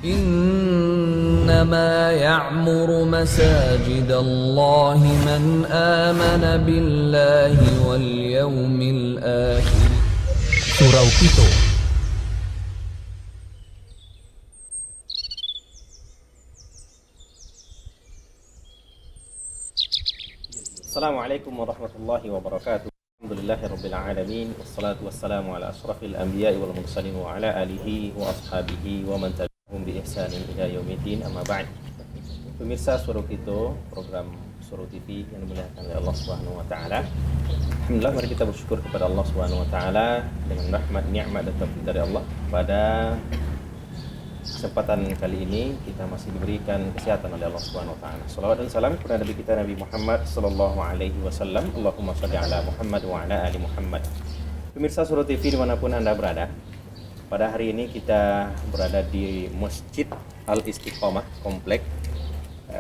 إنما يعمر مساجد الله من آمن بالله واليوم الآخر. Surau Kito. Assalamualaikum warahmatullahi wabarakatuh. Alhamdulillahirabbil alamin wassalatu wassalamu ala asyrafil anbiya'i wal mursalin wa ala alihi wa ashabihi wa man tabi'ahum bi ihsanin ila yaumiddin, amma ba'd. Pemirsa Surau Kito, program Surau TV yang dimuliakan oleh Allah Subhanahu wa taala. Alhamdulillah, mari kita bersyukur kepada Allah Subhanahu wa taala dengan rahmat, nikmat dan taufik dari Allah. Pada kesempatan kali ini kita masih diberikan kesehatan oleh Allah Subhanahu wa taala. Shalawat dan salam kepada Nabi kita Nabi Muhammad sallallahu alaihi wasallam. Allahumma shalli ala Muhammad wa ala ali Muhammad. Pemirsa Surau TV dimanapun Anda berada, pada hari ini kita berada di Masjid Al-Istiqomah, Komplek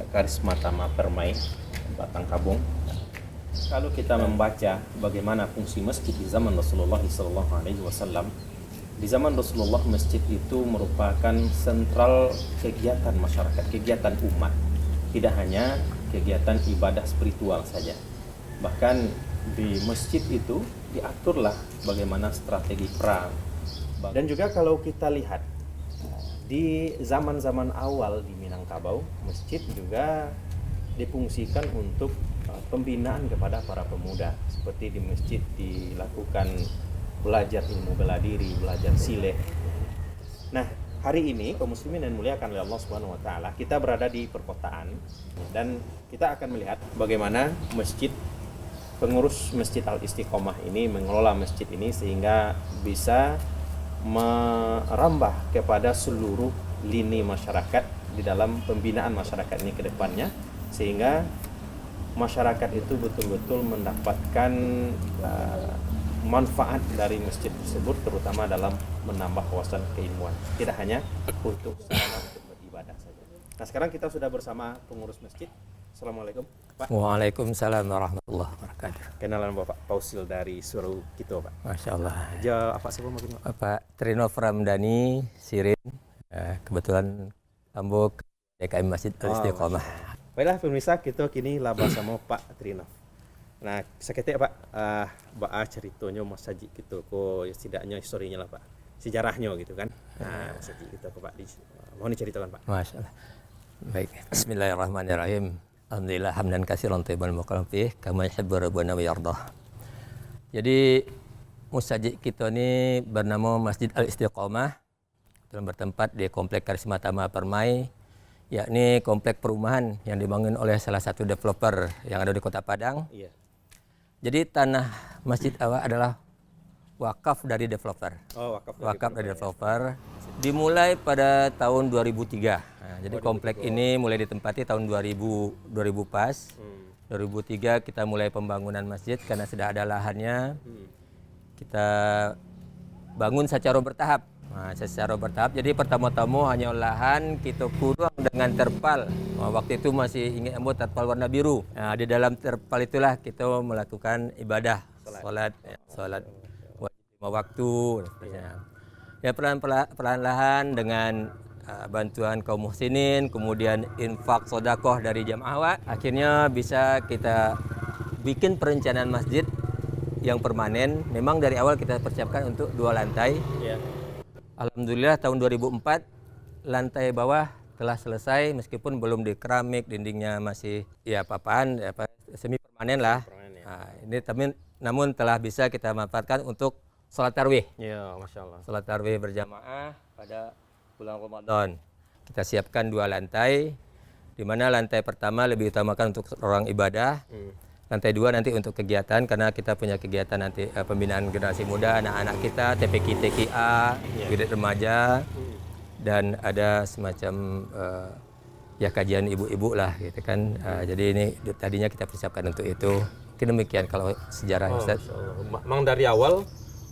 Karisma Tama Permai, Batang Kabung. Kalau kita membaca bagaimana fungsi masjid di zaman Rasulullah sallallahu alaihi wasallam, di zaman Rasulullah masjid itu merupakan sentral kegiatan masyarakat, kegiatan umat. Tidak hanya kegiatan ibadah spiritual saja. Bahkan di masjid itu diaturlah bagaimana strategi perang. Dan juga kalau kita lihat di zaman-zaman awal di Minangkabau, masjid juga difungsikan untuk pembinaan kepada para pemuda. Seperti di masjid dilakukan belajar ilmu bela diri, belajar silat. Nah, hari ini kaum muslimin yang dimuliakan oleh Allah Subhanahu wa taala, kita berada di perkotaan dan kita akan melihat bagaimana pengurus Masjid Al-Istiqomah ini mengelola masjid ini sehingga bisa merambah kepada seluruh lini masyarakat di dalam pembinaan masyarakat ini ke depannya, sehingga masyarakat itu betul-betul mendapatkan manfaat dari masjid tersebut, terutama dalam menambah wawasan keilmuan, tidak hanya untuk sarana untuk beribadah saja. Nah, sekarang kita sudah bersama pengurus masjid. Assalamualaikum Pak. Waalaikumsalam warahmatullahi wabarakatuh. Kenalan Bapak Pausil dari Surau Kito, Pak. Masya Allah. Apa sih mungkin Pak? Pak Trinov Ramdhani Sirin, kebetulan Ambok DKM Masjid Al-Istiqomah. Baiklah pemirsa, kita kini laba sama Pak Trinov. Nah, seketik Pak, ceritanya Mas Haji gitu, kok ya setidaknya historinya lah Pak, sejarahnya gitu kan. Nah, Mas Haji gitu Pak, mohon diceritakan Pak. Masya Allah. Baik, bismillahirrahmanirrahim. Alhamdulillah hamdan katsiran thayyiban mubarakan fih kama yuhibbu rabbuna wa yardah. Jadi masjid kita ini bernama Masjid Al-Istiqomah, telah bertempat di Komplek Karisma Tama Permai, yakni komplek perumahan yang dibangun oleh salah satu developer yang ada di Kota Padang. Iya. Jadi tanah masjid awal adalah wakaf dari developer. Oh, wakaf dari developer. Dimulai pada tahun 2003. Nah, jadi komplek ini mulai ditempati tahun 2000 pas. 2003 kita mulai pembangunan masjid karena sudah ada lahannya. Kita bangun secara bertahap. Nah, secara bertahap. Jadi pertama-tama hanya lahan kita kurang dengan terpal. Nah, waktu itu masih ingat terpal warna biru. Nah, di dalam terpal itulah kita melakukan ibadah, salat wajib 5 waktu. Ya, perlahan-lahan dengan bantuan kaum muhsinin, kemudian infak sodakoh dari jamaah, akhirnya bisa kita bikin perencanaan masjid yang permanen. Memang dari awal kita persiapkan untuk 2 lantai. Iya. Alhamdulillah tahun 2004 lantai bawah telah selesai, meskipun belum di keramik, dindingnya masih semi permanen lah. Nah, ini namun telah bisa kita manfaatkan untuk sholat tarawih. Ya, Masya Allah. Sholat tarawih berjamaah pada bulan Ramadan. Kita siapkan 2 lantai, di mana lantai pertama lebih utamakan untuk orang ibadah. Lantai 2 nanti untuk kegiatan, karena kita punya kegiatan nanti pembinaan generasi muda, anak-anak kita, TPQ, TKA, Wirid Remaja, dan ada semacam kajian ibu-ibu lah gitu kan. Jadi ini tadinya kita persiapkan untuk itu. Mungkin demikian kalau sejarah Ustaz. Memang dari awal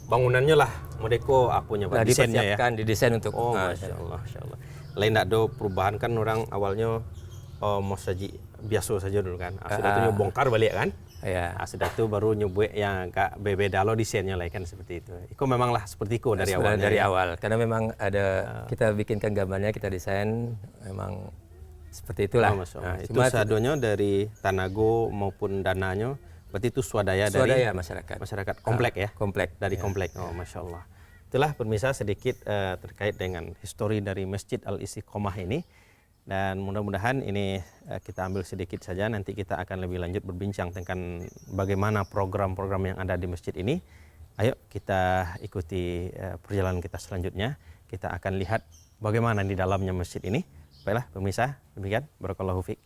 bangunannya lah Modeko apunya Pak, desainnya ya. Didesain untuk Masya Allah. Lain tak ada perubahan kan, orang awalnya Mas Haji biasa saja dulu kan. Sudah itu bongkar balik kan. Ya. Sudah itu baru nyebut yang kak beda lo desainnya lah kan seperti itu. Iko memanglah seperti itu dari awal. Dari awal, karena memang ada kita bikinkan gambarnya, kita desain memang seperti itulah. Itu sadonya dari Tanago maupun dananya, berarti itu swadaya dari masyarakat komplek ya? Komplek. Dari komplek, Masya Allah. Itulah pemirsa sedikit terkait dengan histori dari Masjid Al-Istiqomah ini. Dan mudah-mudahan ini kita ambil sedikit saja, nanti kita akan lebih lanjut berbincang tentang bagaimana program-program yang ada di masjid ini. Ayo kita ikuti perjalanan kita selanjutnya. Kita akan lihat bagaimana di dalamnya masjid ini. Baiklah pemirsa, demikian. Barakallahu fiik.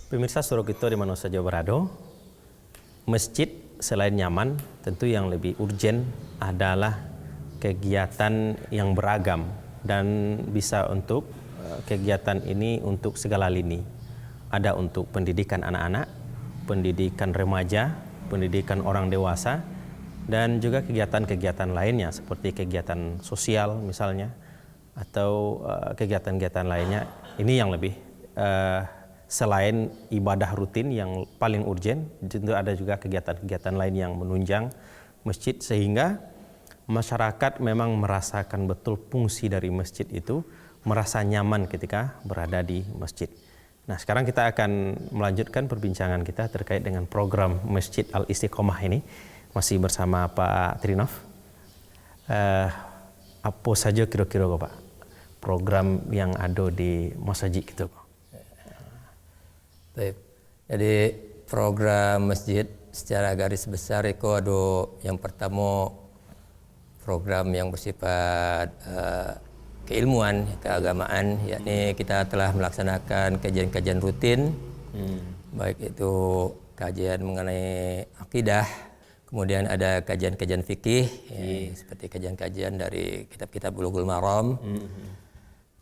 Pemirsa suruh kita di mana saja berada, masjid selain nyaman, tentu yang lebih urgent adalah kegiatan yang beragam dan bisa untuk kegiatan ini untuk segala lini. Ada untuk pendidikan anak-anak, pendidikan remaja, pendidikan orang dewasa, dan juga kegiatan-kegiatan lainnya seperti kegiatan sosial misalnya, atau kegiatan-kegiatan lainnya. Ini yang lebih selain ibadah rutin yang paling urgent, tentu ada juga kegiatan-kegiatan lain yang menunjang masjid sehingga masyarakat memang merasakan betul fungsi dari masjid itu, merasa nyaman ketika berada di masjid. Nah, sekarang kita akan melanjutkan perbincangan kita terkait dengan program Masjid Al-Istiqomah ini. Masih bersama Pak Trinov. Apa saja kira-kira Pak program yang ada di masjid itu? Baik. Jadi program masjid secara garis besar itu ada yang pertama program yang bersifat keilmuan, keagamaan, yakni kita telah melaksanakan kajian-kajian rutin, baik itu kajian mengenai akidah, kemudian ada kajian-kajian fikih, seperti kajian-kajian dari kitab-kitab Bulughul Maram,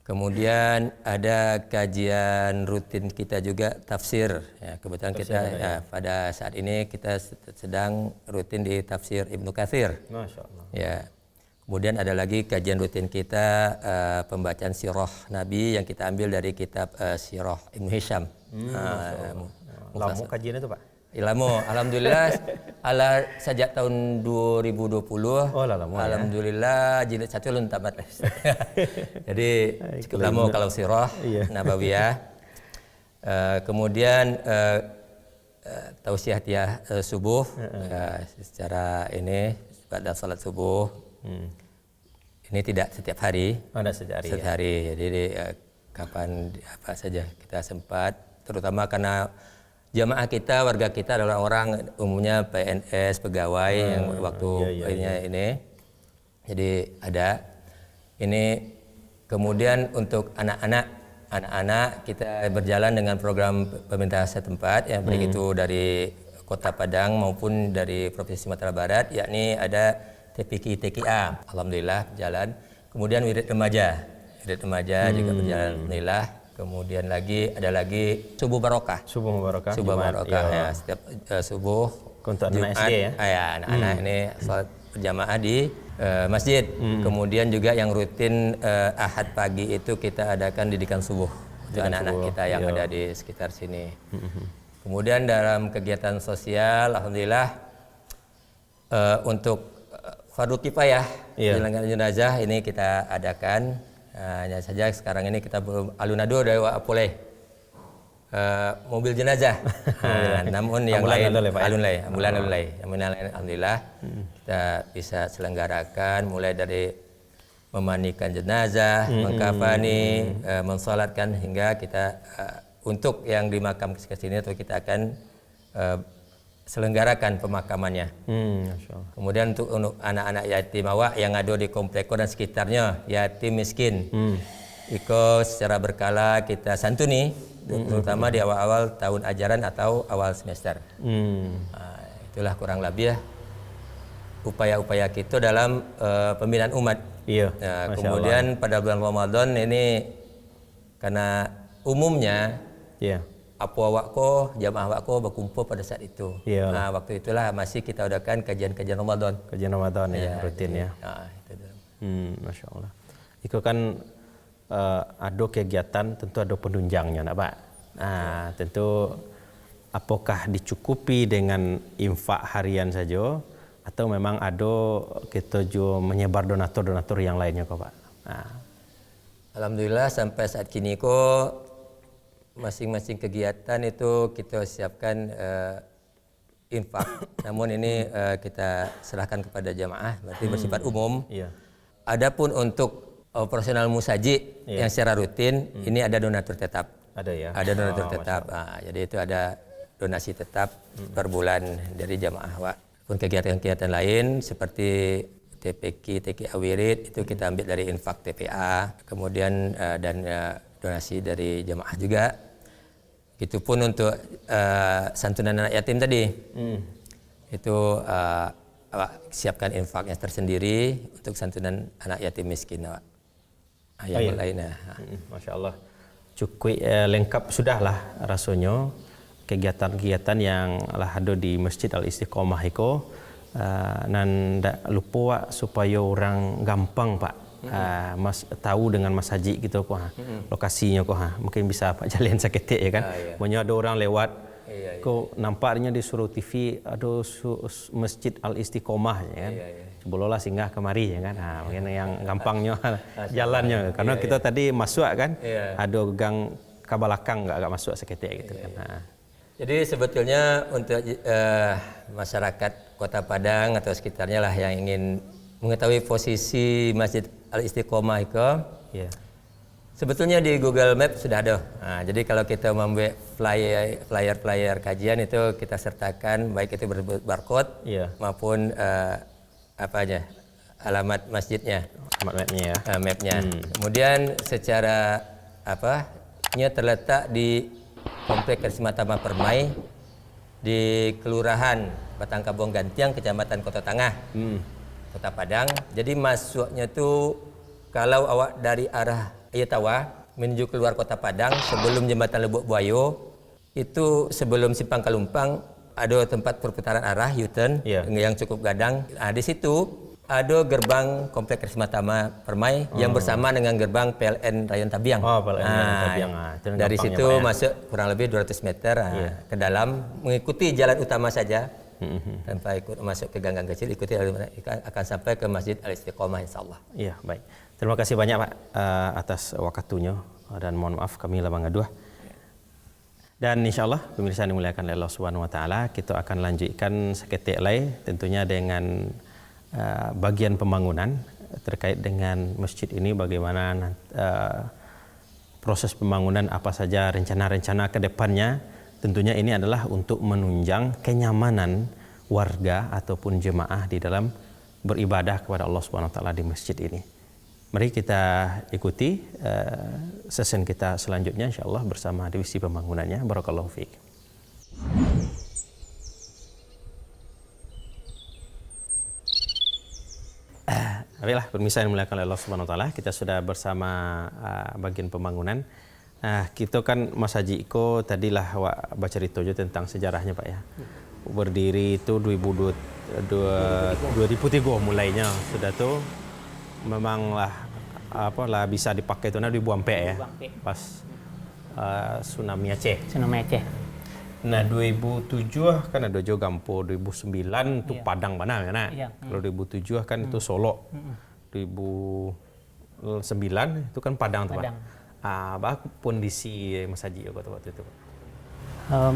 kemudian ada kajian rutin kita juga tafsir. Ya, kebetulan kita pada saat ini kita sedang rutin di tafsir Ibnu Katsir. Masya Allah. Ya. Kemudian ada lagi kajian rutin kita pembacaan sirah Nabi yang kita ambil dari kitab sirah Ibnu Hisham. Lama kajian itu Pak? Lama, alhamdulillah sejak tahun 2020. Alhamdulillah jilid 1 belum tamat. Jadi cukup lama kalau sirah Nabawiyah. Kemudian tausiah subuh secara ini pada salat subuh. Ini tidak setiap hari. Ada setiap hari. Jadi kapan apa saja kita sempat, terutama karena jamaah kita, warga kita adalah orang umumnya PNS, pegawai yang waktu ini. Jadi ada ini. Kemudian untuk anak-anak kita berjalan dengan program pemerintah setempat, ya baik itu dari Kota Padang maupun dari Provinsi Sumatera Barat, yakni ada TPQ TKA, alhamdulillah jalan. Kemudian wirid remaja juga berjalan, alhamdulillah. Kemudian ada lagi subuh barokah. Ya, setiap subuh untuk Jumat, anak SD ya. Anak-anak ini sholat berjamaah di masjid. Kemudian juga yang rutin Ahad pagi itu kita adakan didikan subuh untuk anak-anak kita yang ada di sekitar sini. Kemudian dalam kegiatan sosial, alhamdulillah untuk fardu kifayah penyelenggaraan jenazah ini kita adakan. Hanya saja sekarang ini kita belum alun-alun dari boleh mobil jenazah. Namun yang lain ambulan alhamdulillah kita bisa selenggarakan mulai dari memandikan jenazah, mengkafani, mensolatkan hingga kita untuk yang di makam ke sini atau kita akan selenggarakan pemakamannya. Kemudian untuk anak-anak yatim awak yang ada di komplek dan sekitarnya, yatim miskin, itu secara berkala kita santuni, terutama di awal-awal tahun ajaran atau awal semester. Itulah kurang lebih ya upaya-upaya kita dalam pembinaan umat. Kemudian pada bulan Ramadan ini karena umumnya apa awakku, jamaah awakku berkumpul pada saat itu. Nah, waktu itulah masih kita adakan kajian-kajian Ramadan. Kajian Ramadan rutin ya. Itu. Masya Allah. Itu kan ada kegiatan, tentu ada penunjangnya, nak Pak. Nah, tentu apakah dicukupi dengan infak harian saja atau memang ada kita juga menyebar donatur-donatur yang lainnya kok Pak? Nah. Alhamdulillah sampai saat kini kok masing-masing kegiatan itu kita siapkan infak. Namun ini kita serahkan kepada jamaah, berarti bersifat umum. Iya. Adapun untuk operasional musaji yang secara rutin ini ada donatur tetap. Ada ya. Ada donatur tetap. Jadi itu ada donasi tetap per bulan dari jamaah Pak. Pun kegiatan-kegiatan lain seperti TPQ, TKA Wirid itu kita ambil dari infak TPA, kemudian dan donasi dari jamaah juga. Itupun untuk santunan anak yatim tadi. Itu siapkan infaknya tersendiri untuk santunan anak yatim miskin Pak. Yang lainnya. Masya Allah. Cukup lengkap sudahlah rasanya kegiatan-kegiatan yang lah ada di Masjid Al-Istiqomah itu. Dan tak lupa supaya orang gampang Pak tahu dengan Mas Haji gitu kok lokasinya kok mungkin bisa Pak jalan seketik ya kan. Banyak ada orang lewat kok nampaknya di Suruh TV ada Masjid Al-Istiqomah ya kan. Bolehlah singgah kemari ya kan. Mungkin yang gampangnya jalannya karena kita tadi masuk kan ada gang ke belakang agak masuk seketik gitu kan. Jadi sebetulnya untuk masyarakat Kota Padang atau sekitarnya lah yang ingin mengetahui posisi Masjid Al-Istiqomah itu, sebetulnya di Google Maps sudah ada. Nah, jadi kalau kita membuat flyer kajian itu kita sertakan baik itu barcode maupun alamat masjidnya, mapnya. Kemudian secara terletak di Komplek Karisma Tama Permai di Kelurahan Batang Kabong Gantiang, Kecamatan Kota Tangah, Kota Padang. Jadi masuknya itu kalau awak dari arah Ayatawa menuju keluar Kota Padang sebelum Jembatan Lebok Buayo, itu sebelum Simpang Kalumpang ada tempat perputaran arah U-turn yang cukup gadang. Nah, di situ ada gerbang Komplek Karisma Tama Permai yang bersama dengan gerbang PLN Rayon Tabiang. Dari situ masuk kurang lebih 200 meter ke dalam, mengikuti jalan utama saja tanpa ikut masuk ke gang-gang kecil, ikuti akan sampai ke Masjid Al-Istiqomah insyaallah. Iya, baik. Terima kasih banyak Pak atas waktunya dan mohon maaf kami labang gaduh. Dan insyaallah pemirsa yang dimuliakan oleh Allah Subhanahu wa taala, kita akan lanjutkan seketik lain tentunya dengan bagian pembangunan terkait dengan masjid ini, bagaimana proses pembangunan, apa saja rencana-rencana ke depannya. Tentunya ini adalah untuk menunjang kenyamanan warga ataupun jemaah di dalam beribadah kepada Allah Subhanahu wa taala di masjid ini. Mari kita ikuti sesi kita selanjutnya insyaallah bersama divisi pembangunannya. Barakallahu fiik. Baiklah, pemirsa yang dimuliakan oleh Allah Subhanahu wa taala, kita sudah bersama bagian pembangunan. Kita kan Mas Haji Iko tadilah baca cerita tentang sejarahnya Pak ya. Berdiri itu 2003 mulainya sudah tuh memanglah bisa dipakai itu 2004 ya. Pas tsunami Aceh. Nah 2007 kan ada juga Gampo, 2009 itu Padang mana kan? Kalau 2007 kan itu Solo, 2009 itu kan Padang tuh Pak. Apa kondisi Mas Haji waktu itu?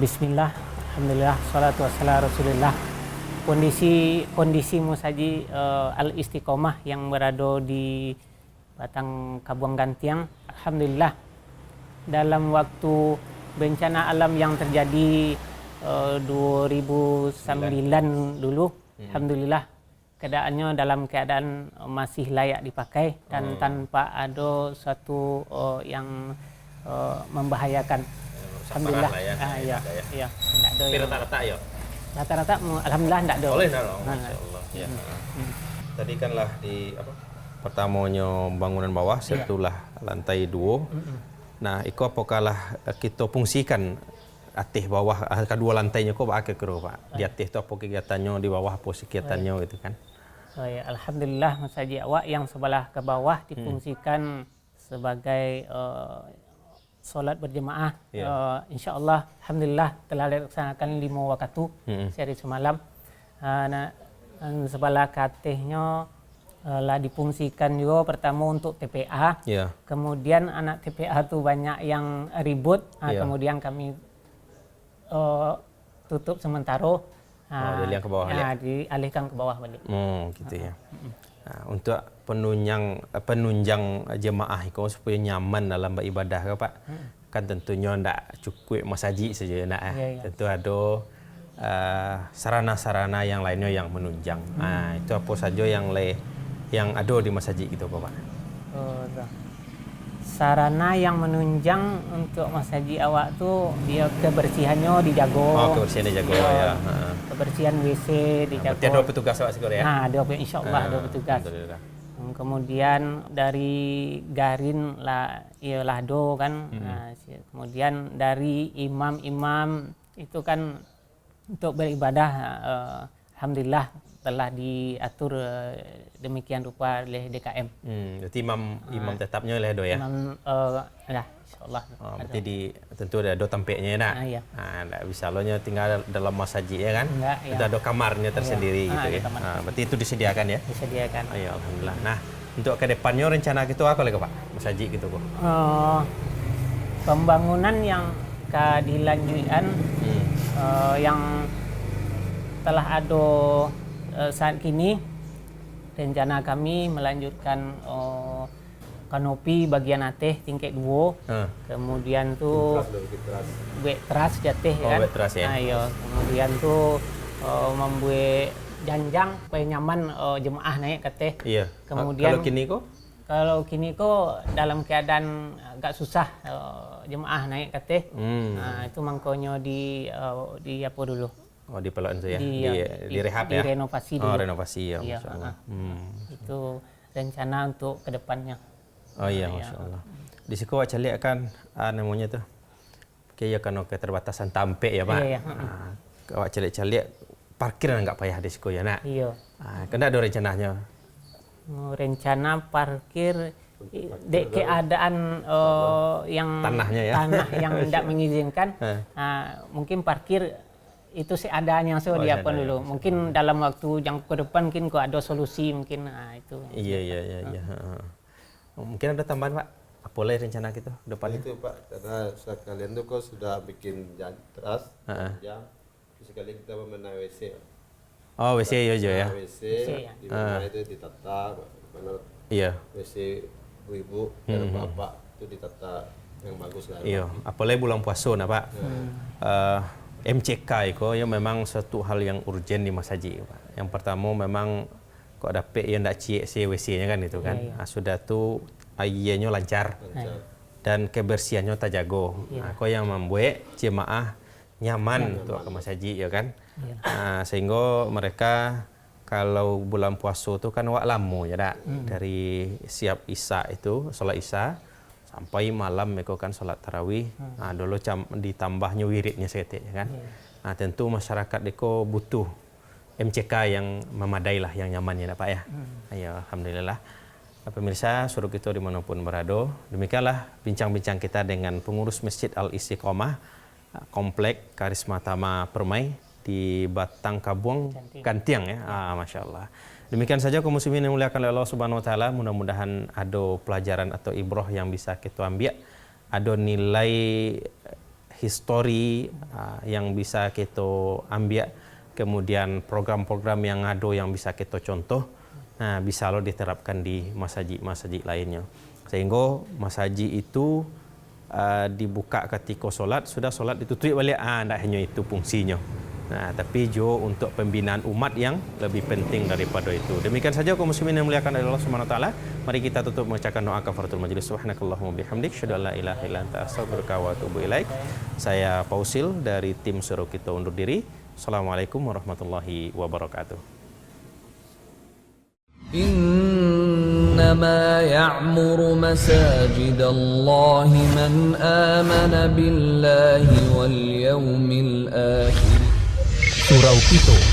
Bismillah, alhamdulillah, salatu wassalamu rasulillah. Kondisi Mas Haji Al-Istiqomah yang berada di Batang Kabuang Gantiang, alhamdulillah dalam waktu bencana alam yang terjadi 2009 dulu, alhamdulillah keadaannya dalam keadaan masih layak dipakai dan tanpa ada suatu yang membahayakan. Alhamdulillah. Iya. Rata-rata ya. Rata-rata alhamdulillah tidak ada. Oleh masyaallah. Ya. Tadi kan lah di pertamanya bangunan bawah, setelah lantai 2. Nah, itu apakah kita fungsikan atas bawah kedua lantainya kok pakai kero Pak. Di atas itu apa kegiatannya, di bawah apa kegiatannya gitu kan. Alhamdulillah Mas Haji awak yang sebelah ke bawah difungsikan sebagai solat berjemaah. Ya. Insyaallah alhamdulillah telah dilaksanakan 5 waktu sehari semalam. Sebelah katihnya lah dipungsikan juga pertama untuk TPA. Ya. Kemudian anak TPA tuh banyak yang ribut. Ya. Kemudian kami tutup sementara. Dialihkan ke bawah balik. Dialihkan ke bawah balik. Gitu ya. Nah, untuk penunjang jemaah itu supaya nyaman dalam beribadah ke Pak, kan tentunya ndak cukup masjid saja nak. Ya. Tentu ada sarana-sarana yang lainnya yang menunjang. Nah, itu apa saja yang ada di masjid itu Pak? Sarana yang menunjang untuk masjid awak tuh dia kebersihannya dijaga. Kebersihan dijaga ya. Kebersihan WC dijaga. Berarti ada petugas awak sekolah ya? Ada insyaallah ada petugas. Kemudian dari Garin lah ialah do kan. Kemudian dari imam-imam itu kan untuk beribadah alhamdulillah telah diatur demikian rupa oleh DKM. Berarti imam tetapnya oleh do ya? Imam lah insyaallah. Berarti tentu ada do tampeknya nak. Iya. Ndak bisa lonya tinggal dalam masjid ya kan? Enggak, ya. Itu ada kamarnya tersendiri gitu ya. Berarti itu disediakan ya? Disediakan. Ya alhamdulillah. Nah, untuk ke depannya rencana gitu apa lagi Pak? Masjid gitu kok. Pembangunan yang dilanjutkan yang telah ada saat kini, rencana kami melanjutkan kanopi bagian atas tingkat 2. Kemudian tuh buat teras jatih kan. Buat teras ya. Ayo, kemudian tuh membuat janjang supaya nyaman jemaah naik ke teh. Iya. Kemudian kalau kini kok dalam keadaan agak susah jemaah naik ke teh. Itu mangkonya di apa dulu? di pelokan itu ya, di rehab ya? Direnovasi dulu. Renovasi ya, Masya Allah. Itu rencana untuk kedepannya. Oh iya, Masya Allah. Di situ awak lihat kan, namanya tuh, kayak kan keterbatasan tampe ya Pak. Iya. Awak lihat parkiran nggak payah di situ ya nak. Iya. Kena ada rencananya. Rencana parkir dek keadaan yang tanahnya ya, tanah yang tidak mengizinkan, mungkin parkir itu seadanya diapakan dulu. Mungkin dalam waktu yang ke depan mungkin kok ada solusi mungkin itu. Iya. Mungkin ada tambahan Pak? Apa lagi rencana kita depannya? Itu Pak, karena kalian tuh kok sudah bikin teras, jam, sekali kita memenang WC. Oh WC ya ya. WC di mana itu ditata, mana WC ibu dan bapak itu ditata yang bagus lah. Iya, apalagi bulan puasa nah Pak. MCK itu ya memang satu hal yang urgen di masjid Pak. Yang pertama memang kok dapat yang ndak ciek WC-nya kan itu kan. Sudah tuh airnya lancar. Dan kebersihannya terjaga. Kok yang membuat jemaah nyaman untuk ke masjid ya kan. Sehingga mereka kalau bulan puasa itu kan wak lama ya dak. Dari siap isya itu sholat isya sampai malam mereka kan sholat tarawih. Dulu ditambahnya wiridnya seketik ya kan. Tentu masyarakat deko butuh MCK yang memadai lah, yang nyaman ya Pak ya. Ayo, alhamdulillah. Pemirsa suruh kita dimanapun berada, demikianlah bincang-bincang kita dengan pengurus Masjid Al-Istiqomah Komplek Karisma Tama Permai di Batang Kabuang Gantiang ya. Masya Allah. Demikian saja kaum muslimin yang muliakan oleh Allah Subhanahu Wa Taala. Mudah-mudahan ada pelajaran atau ibrah yang bisa kita ambil, ada nilai histori yang bisa kita ambil, kemudian program-program yang ada yang bisa kita contoh. Bisa lo diterapkan di masjid-masjid lainnya. Sehingga masjid itu dibuka ketika solat, sudah solat ditutup balik. Tidak hanya itu fungsinya. Tapi juga untuk pembinaan umat yang lebih penting daripada itu. Demikian saja kaum muslimin yang muliakan Allah Subhanahu Wa Taala. Mari kita tutup mengucapkan doa kafaratul majlis. Subhanakallahumma bihamdik, asyhadu an la ilaha illa anta, astaghfiruka wa atubu ilaik. Saya Pausil dari tim Suruh Kita undur diri. Assalamualaikum warahmatullahi wabarakatuh. إنما يعمر مساجد الله من آمن بالله واليوم الآخر. Surau Kita